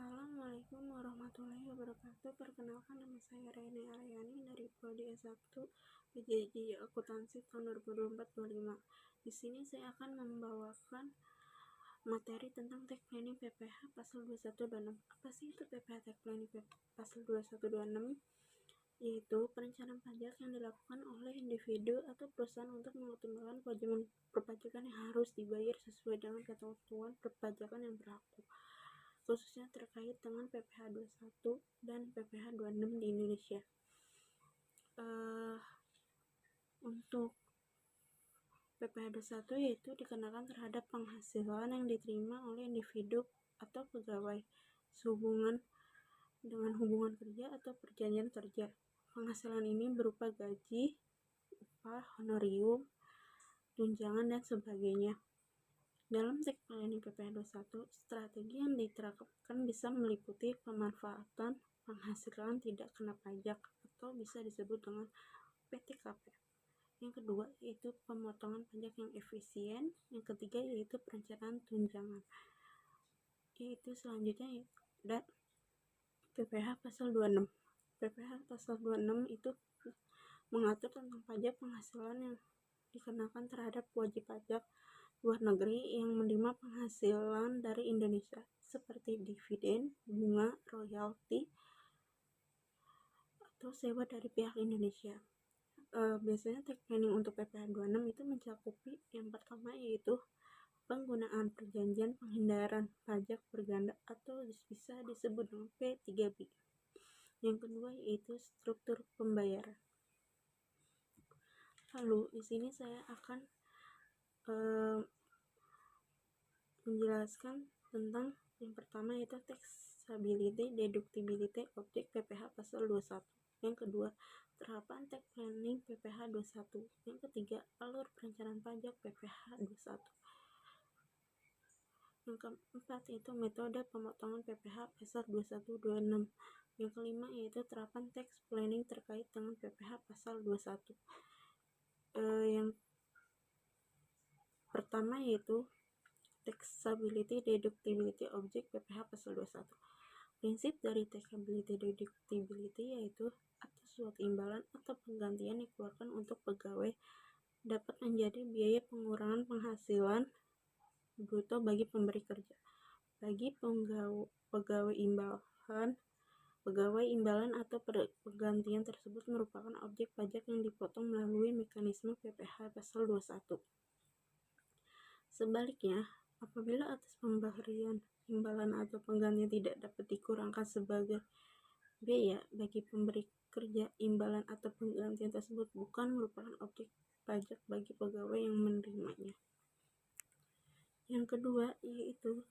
Assalamualaikum warahmatullahi wabarakatuh. Perkenalkan, nama saya Reni Aryani dari Prodi S1 PJJ Akuntansi tahun 2024-25. Di sini saya akan membawakan materi tentang tax planning PPh pasal 2126. Apa sih itu PPh tax planning pasal 2126? Yaitu perencanaan pajak yang dilakukan oleh individu atau perusahaan untuk mengoptimalkan kewajiban perpajakan yang harus dibayar sesuai dengan ketentuan perpajakan yang berlaku, khususnya terkait dengan PPh 21 dan PPh 26 di Indonesia. Untuk PPh 21 yaitu dikenakan terhadap penghasilan yang diterima oleh individu atau pegawai sehubungan dengan hubungan kerja atau perjanjian kerja. Penghasilan ini berupa gaji, upah, honorium, tunjangan, dan sebagainya. Dalam tax planning PPh 21, strategi yang diterapkan bisa meliputi pemanfaatan penghasilan tidak kena pajak atau bisa disebut dengan PTKP. Yang kedua yaitu pemotongan pajak yang efisien. Yang ketiga yaitu perencanaan tunjangan. Yaitu selanjutnya dan PPh pasal 26. PPh pasal 26 itu mengatur tentang pajak penghasilan yang dikenakan terhadap wajib pajak luar negeri yang menerima penghasilan dari Indonesia seperti dividen, bunga, royalti, atau sewa dari pihak Indonesia. Biasanya tax planning untuk PPh 26 itu mencakupi yang pertama yaitu penggunaan perjanjian penghindaran pajak berganda atau bisa disebut dengan P3B. Yang kedua yaitu struktur pembayaran. Lalu di sini saya akan menjelaskan tentang yang pertama yaitu taxability deductibility objek PPh pasal 21. Yang kedua, terapan tax planning PPh 21. Yang ketiga, alur perencanaan pajak PPh 21. Yang keempat yaitu metode pemotongan PPh pasal 2126. Yang kelima yaitu terapan tax planning terkait dengan PPh pasal 21. Yang pertama yaitu taxability deductibility objek PPh pasal 21. Prinsip dari taxability deductibility yaitu atas suatu imbalan atau penggantian dikeluarkan untuk pegawai dapat menjadi biaya pengurangan penghasilan bruto bagi pemberi kerja. Bagi pegawai imbalan atau penggantian tersebut merupakan objek pajak yang dipotong melalui mekanisme PPh pasal 21. Sebaliknya, apabila atas pemberian imbalan atau penggantian tidak dapat dikurangkan sebagai biaya bagi pemberi kerja, imbalan atau penggantian tersebut bukan merupakan objek pajak bagi pegawai yang menerimanya. Yang kedua yaitu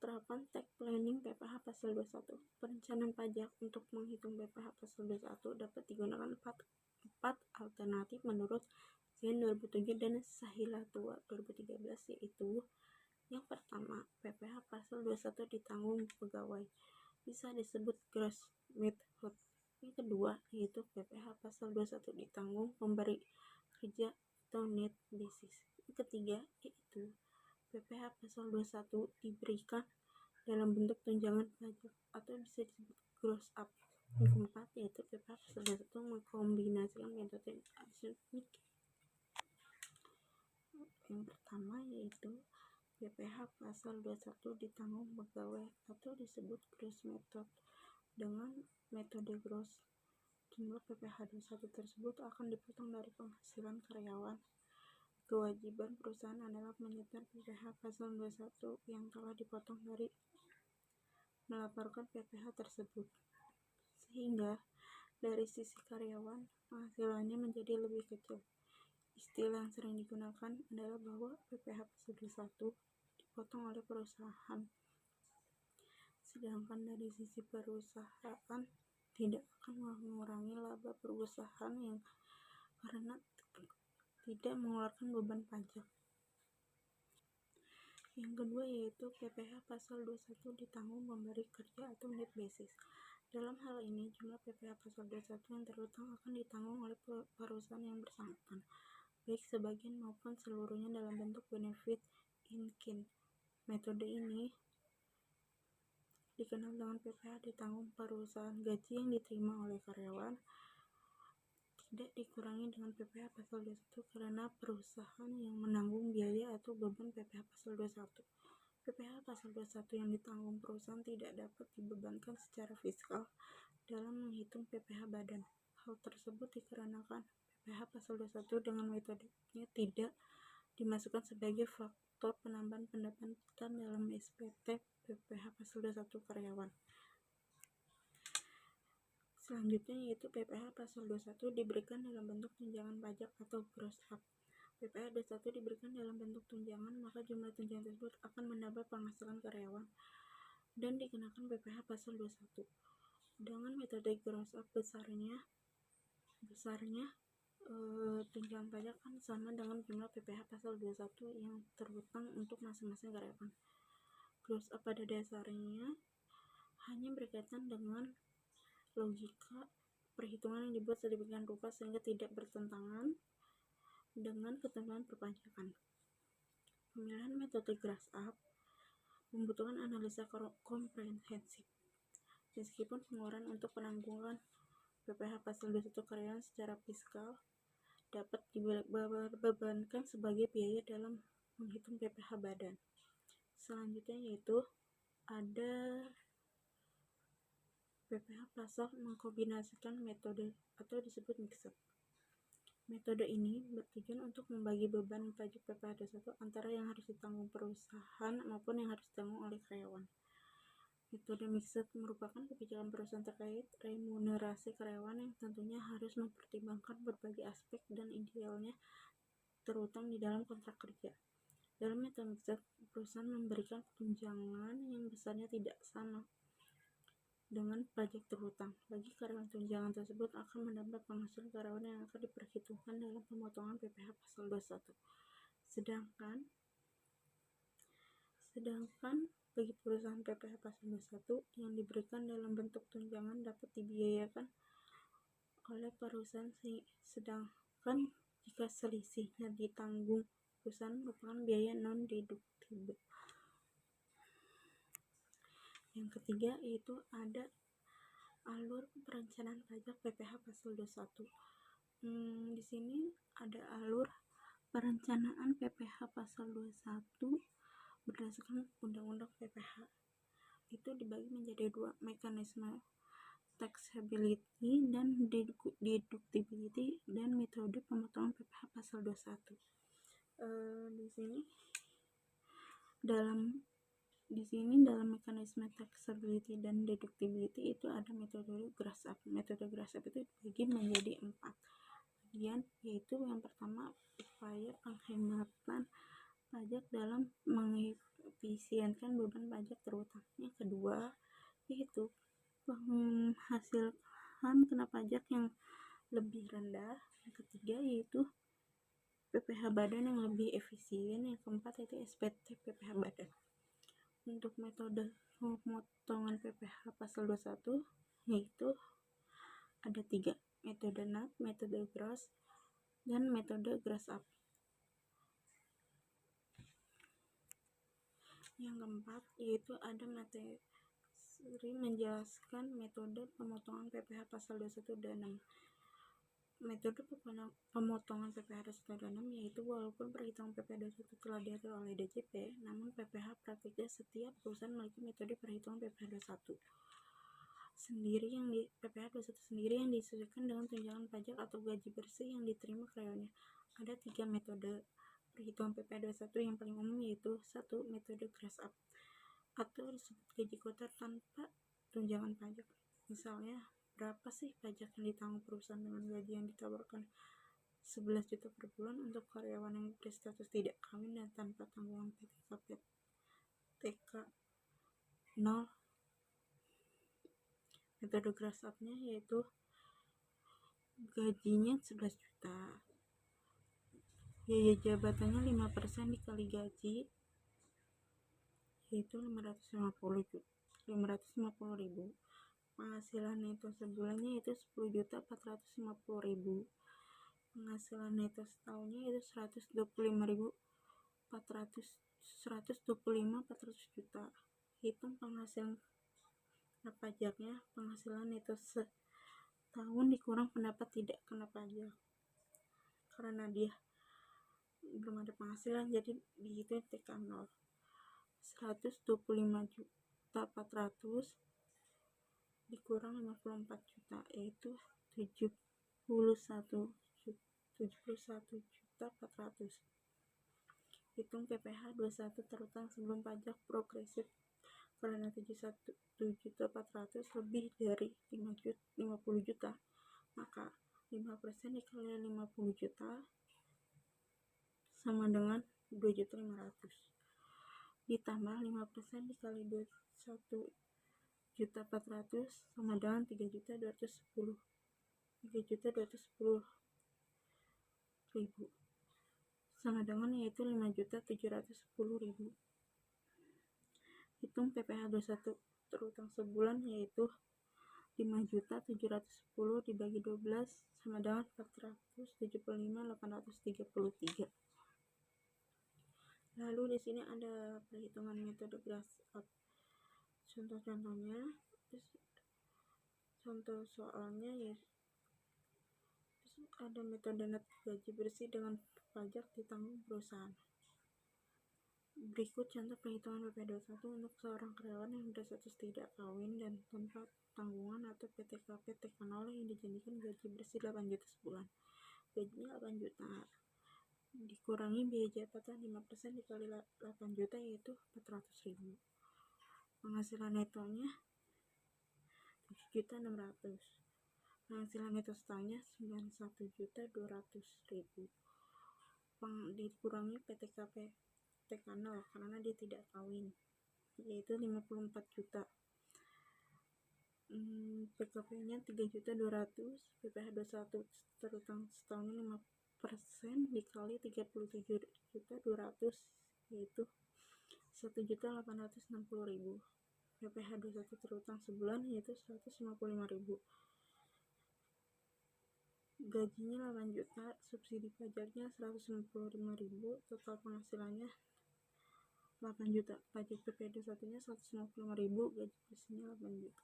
terapan tax planning PPh pasal 21. Perencanaan pajak untuk menghitung PPh pasal 21 dapat digunakan 4 alternatif menurut Zen 2007 dan Sahilatua 2013, yaitu yang pertama, PPh pasal 21 ditanggung pegawai, bisa disebut gross method. Yang kedua yaitu PPh pasal 21 ditanggung pemberi kerja atau net basis. Yang ketiga yaitu PPh pasal 21 diberikan dalam bentuk tunjangan pajak atau bisa disebut gross up. Yang keempat yaitu PPh pasal 21 mengkombinasikan metode algoritmik. Yang pertama yaitu PPh pasal 21 ditanggung pegawai atau disebut gross method. Dengan metode gross, jumlah PPh 21 tersebut akan dipotong dari penghasilan karyawan. Kewajiban perusahaan adalah menyetor PPh pasal 21 yang telah dipotong dari melaporkan PPh tersebut, sehingga dari sisi karyawan penghasilannya menjadi lebih kecil. Istilah yang sering digunakan adalah bahwa PPh pasal 21 dipotong oleh perusahaan, sedangkan dari sisi perusahaan tidak akan mengurangi laba perusahaan yang karena tidak mengeluarkan beban pajak. Yang kedua yaitu PPh pasal 21 ditanggung pemberi kerja atau net basis. Dalam hal ini, jumlah PPh pasal 21 yang terutang akan ditanggung oleh perusahaan yang bersangkutan, baik sebagian maupun seluruhnya dalam bentuk benefit in kind. Metode ini dikenal dengan PPh ditanggung perusahaan. Gaji yang diterima oleh karyawan tidak dikurangi dengan PPh pasal 21 karena perusahaan yang menanggung biaya atau beban PPh pasal 21. PPh pasal 21 yang ditanggung perusahaan tidak dapat dibebankan secara fiskal dalam menghitung PPh badan. Hal tersebut dikarenakan PPh pasal 21 dengan metodenya tidak dimasukkan sebagai faktor penambahan pendapatan dalam SPT PPh pasal 21 karyawan. Selanjutnya yaitu PPh pasal 21 diberikan dalam bentuk tunjangan pajak atau gross up. PPh 21 diberikan dalam bentuk tunjangan, maka jumlah tunjangan tersebut akan menambah penghasilan karyawan dan dikenakan PPh pasal 21. Dengan metode gross up besarnya tunjangan pajak kan sama dengan jumlah PPh pasal 21 yang terhutang untuk masing-masing karyawan. Gross up pada dasarnya hanya berkaitan dengan logika perhitungan yang dibuat sedemikian rupa sehingga tidak bertentangan dengan ketentuan perpajakan. Pemilihan metode gross up membutuhkan analisa komprehensif. Meskipun pengeluaran untuk penanggungan PPh pasal 21 karyawan secara fiskal dapat dibebankan sebagai biaya dalam menghitung PPh badan. Selanjutnya yaitu ada PPh pasal mengkombinasikan metode atau disebut mix-up. Metode ini bertujuan untuk membagi beban pajak PPh 21 antara yang harus ditanggung perusahaan maupun yang harus ditanggung oleh karyawan. Metode mix-up merupakan kebijakan perusahaan terkait remunerasi karyawan yang tentunya harus mempertimbangkan berbagai aspek dan idealnya terutama di dalam kontrak kerja. Dalam metode mix-up, perusahaan memberikan tunjangan yang besarnya tidak sama dengan pajak terhutang. Bagi karyawan, tunjangan tersebut akan menambah penghasilan karyawan yang akan diperhitungkan dalam pemotongan PPh pasal 21. Sedangkan bagi perusahaan PPh pasal 21 yang diberikan dalam bentuk tunjangan dapat dibiayakan oleh perusahaan, sedangkan jika selisihnya ditanggung perusahaan merupakan biaya non-deductible. Yang ketiga yaitu ada alur perencanaan pajak PPh pasal 21. Di sini ada alur perencanaan PPh pasal 21 berdasarkan Undang-Undang PPh. Itu dibagi menjadi dua, mekanisme taxability dan deductibility dan metode pemotongan PPh pasal 21. Di sini dalam mekanisme taxability dan deductibility itu ada metode gross up. Metode gross up itu dibagi menjadi 4 bagian, yaitu yang pertama upaya penghematan pajak dalam mengefisienkan beban pajak terutang. Yang kedua yaitu menghasilkan kena pajak yang lebih rendah. Yang ketiga yaitu PPh badan yang lebih efisien. Yang keempat yaitu SPT PPh badan. Untuk metode pemotongan PPh pasal 21 yaitu ada 3, metode NAT, metode gross, dan metode gross up. Yang keempat yaitu ada materi menjelaskan metode pemotongan PPh pasal 21 dan 6. Metode pemotongan PPh 21 dan 6 yaitu walaupun perhitungan PPh 21 telah diatur oleh DJP, namun PPh praktiknya setiap perusahaan memiliki metode perhitungan PPh 21 sendiri PPh 21 sendiri yang disesuaikan dengan tunjangan pajak atau gaji bersih yang diterima karyawannya. Ada 3 metode perhitungan PPh 21 yang paling umum yaitu 1. Metode gross up atau disebut gaji kotor tanpa tunjangan pajak. Misalnya, berapa sih pajak yang ditanggung perusahaan dengan gaji yang ditawarkan 11 juta per bulan untuk karyawan yang berstatus tidak kawin dan tanpa tanggungan PTK 0. Metode gross up-nya yaitu gajinya 11 juta, biaya jabatannya 5% dikali gaji yaitu 550.000. Penghasilan neto sebulannya itu 10.450.000. Penghasilan neto setahunnya itu 125.400 juta. Hitung penghasilan Nah, pajaknya penghasilan itu setahun dikurang pendapat tidak kena pajak karena dia belum ada penghasilan, jadi dihitung TK0. 125.400.000 dikurang 54 juta, yaitu 71.400.000. Hitung PPh 21 terutang sebelum pajak progresif karena 71.400.000 lebih dari 50 juta, maka 5% dikali 50 juta sama dengan 2.500.000, ditambah 5% dikali 21.400.000 sama dengan 3.210.000 sama dengan yaitu 5.710.000. Hitung PPh 21 terutang sebulan yaitu 5.710 dibagi 12 sama dengan 475.833. Lalu di sini ada perhitungan metode gross up. Contoh-contohnya, contoh soalnya ya, ada metode net gaji bersih dengan pajak ditanggung perusahaan. Berikut contoh perhitungan PP21 untuk seorang karyawan yang sudah status tidak kawin dan tanpa tanggungan atau PTKP TK0 yang dijanjikan gaji bersih 8 juta sebulan. Gajinya 8 juta dikurangi biaya jabatan 5% dikali 8 juta yaitu 400.000. Penghasilan netonya 7.600.000. Penghasilan neto setahunnya 91.200.000. Dikurangi PTKP TK0 karena dia tidak kawin yaitu 54 juta. PKP-nya 3.200.000, PPh 21 terutang setahunnya 5% dikali 37.200 yaitu 1.860.000. PPh 21 terutang sebulan yaitu 155.000. Gajinya 8 juta, subsidi pajaknya 150.000, total penghasilannya 8 juta, pajak PPh 21 nya 150.000, gaji bersihnya 8 juta.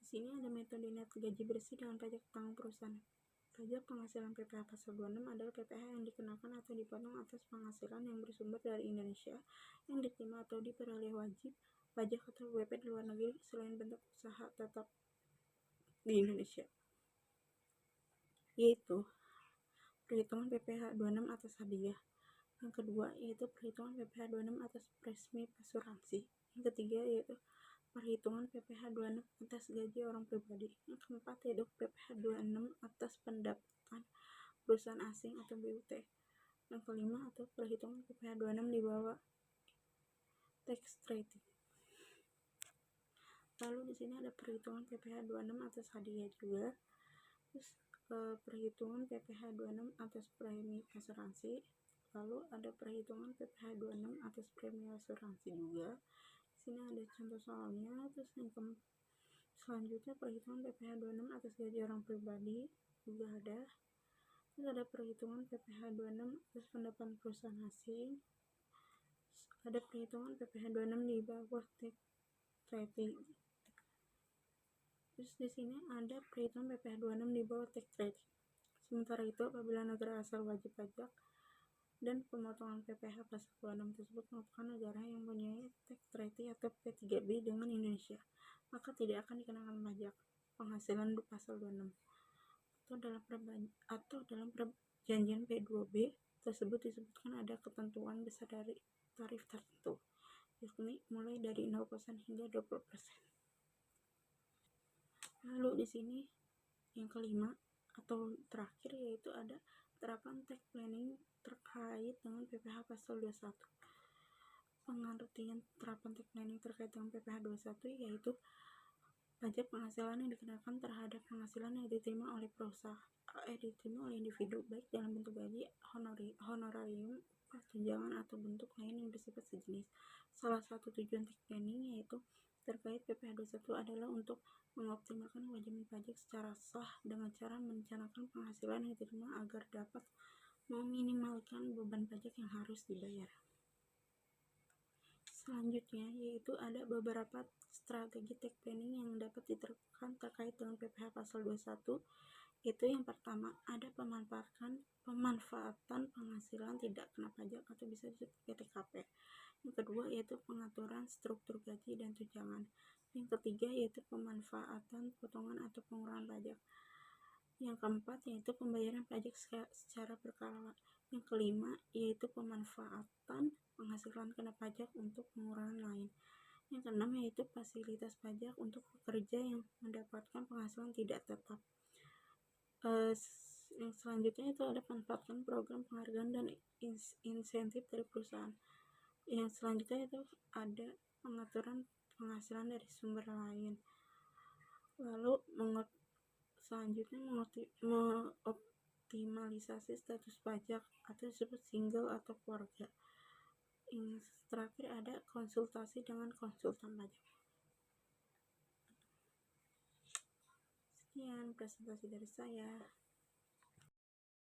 Di sini ada metode net gaji bersih dengan pajak tanggung perusahaan. Pajak penghasilan PPh pasal 26 adalah PPh yang dikenakan atau dipotong atas penghasilan yang bersumber dari Indonesia yang diterima atau diperoleh wajib pajak atau WP di luar negeri selain bentuk usaha tetap di Indonesia, yaitu perhitungan PPh 26 atas hadiah. Yang kedua yaitu perhitungan PPh 26 atas premi asuransi. Yang ketiga yaitu perhitungan PPh 26 atas gaji orang pribadi. Yang keempat yaitu PPh 26 atas pendapatan perusahaan asing atau BUT. Yang kelima atau perhitungan PPh 26 di bawah tax treaty. Lalu di sini ada perhitungan PPh 26 atas hadiah juga. Terus perhitungan PPh 26 atas premi asuransi. Lalu ada perhitungan PPh 26 atas premi asuransi juga. Di sini ada contoh soalnya. Terus yang selanjutnya perhitungan PPh 26 atas gaji orang pribadi juga ada. Terus ada perhitungan PPh 26 atas pendapatan perusahaan asing. Ada perhitungan PPh 26 di bawah tax treaty. Terus di sini ada perhitungan PPh 26 di bawah tax treaty. Sementara itu, apabila negara asal wajib pajak dan pemotongan PPh pasal 26 tersebut merupakan negara yang mempunyai tax treaty atau P3B dengan Indonesia, maka tidak akan dikenakan pajak penghasilan pasal 26. Atau dalam perjanjian P2B tersebut disebutkan ada ketentuan besar dari tarif tertentu, yakni mulai dari 0% hingga 20%. Lalu di sini yang kelima atau terakhir yaitu ada terapan tax planning terkait dengan PPh pasal 21. Pengertian terapan tax planning terkait dengan PPh 21 yaitu pajak penghasilan yang dikenakan terhadap penghasilan yang diterima oleh perusahaan diterima oleh individu baik dalam bentuk gaji, honorarium, upah, tunjangan atau bentuk lain yang bersifat sejenis. Salah satu tujuan tax planning yaitu terkait PPh 21 adalah untuk mengoptimalkan kewajiban pajak secara sah dengan cara merencanakan penghasilan yang diterima agar dapat meminimalkan beban pajak yang harus dibayar. Selanjutnya yaitu ada beberapa strategi tax planning yang dapat diterapkan terkait dengan PPh pasal 21. Itu yang pertama, ada pemanfaatan penghasilan tidak kena pajak atau bisa disebut PTKP. Yang kedua yaitu pengaturan struktur gaji dan tunjangan. Yang ketiga yaitu pemanfaatan potongan atau pengurangan pajak. Yang keempat yaitu pembayaran pajak secara berkala. Yang kelima yaitu pemanfaatan penghasilan kena pajak untuk pengurangan lain. Yang keenam yaitu fasilitas pajak untuk pekerja yang mendapatkan penghasilan tidak tetap. Yang selanjutnya itu ada manfaatkan program penghargaan dan insentif dari perusahaan. Yang selanjutnya itu ada pengaturan penghasilan dari sumber lain. Lalu selanjutnya mengoptimalisasi status pajak atau disebut single atau keluarga. Yang terakhir ada konsultasi dengan konsultan pajak. Sekian presentasi dari saya.